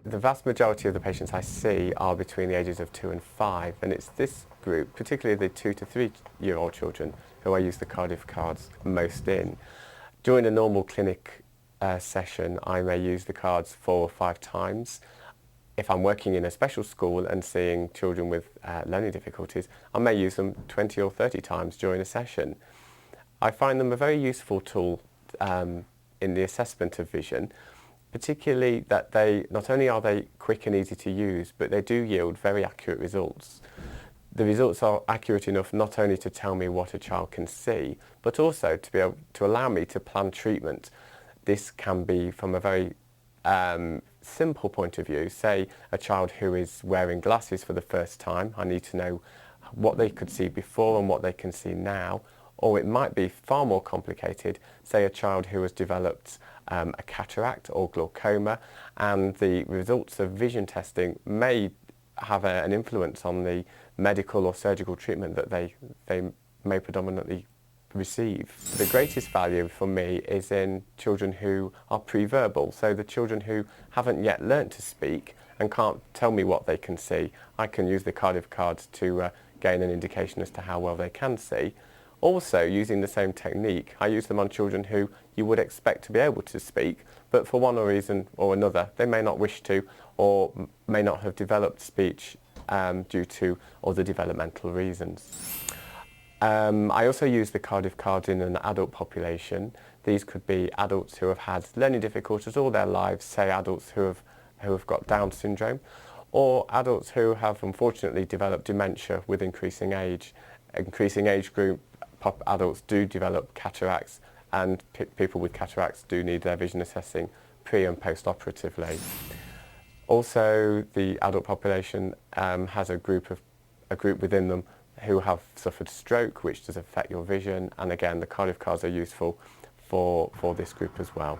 The vast majority of the patients I see are between the ages of 2 and 5, and it's this group, particularly the 2 to 3-year-old children, who I use the Cardiff cards most in. During a normal clinic session, I may use the cards 4 or 5 times. If I'm working in a special school and seeing children with learning difficulties, I may use them 20 or 30 times during a session. I find them a very useful tool in the assessment of vision, particularly that not only are they quick and easy to use, but they do yield very accurate results. The results are accurate enough not only to tell me what a child can see, but also to be able to allow me to plan treatment. This can be from a very simple point of view. Say a child who is wearing glasses for the first time, I need to know what they could see before and what they can see now. Or it might be far more complicated, say a child who has developed a cataract or glaucoma, and the results of vision testing may have an influence on the medical or surgical treatment that they may predominantly receive. The greatest value for me is in children who are pre-verbal, so the children who haven't yet learnt to speak and can't tell me what they can see. I can use the Cardiff cards to gain an indication as to how well they can see. Also, using the same technique, I use them on children who you would expect to be able to speak, but for one reason or another, they may not wish to, or may not have developed speech due to other developmental reasons. I also use the Cardiff cards in an adult population. These could be adults who have had learning difficulties all their lives, say adults who have got Down syndrome, or adults who have unfortunately developed dementia with increasing age. Increasing age group adults do develop cataracts, and people with cataracts do need their vision assessing pre and post operatively. Also, the adult population has a group within them who have suffered stroke, which does affect your vision, and again the Cardiff cards are useful for this group as well.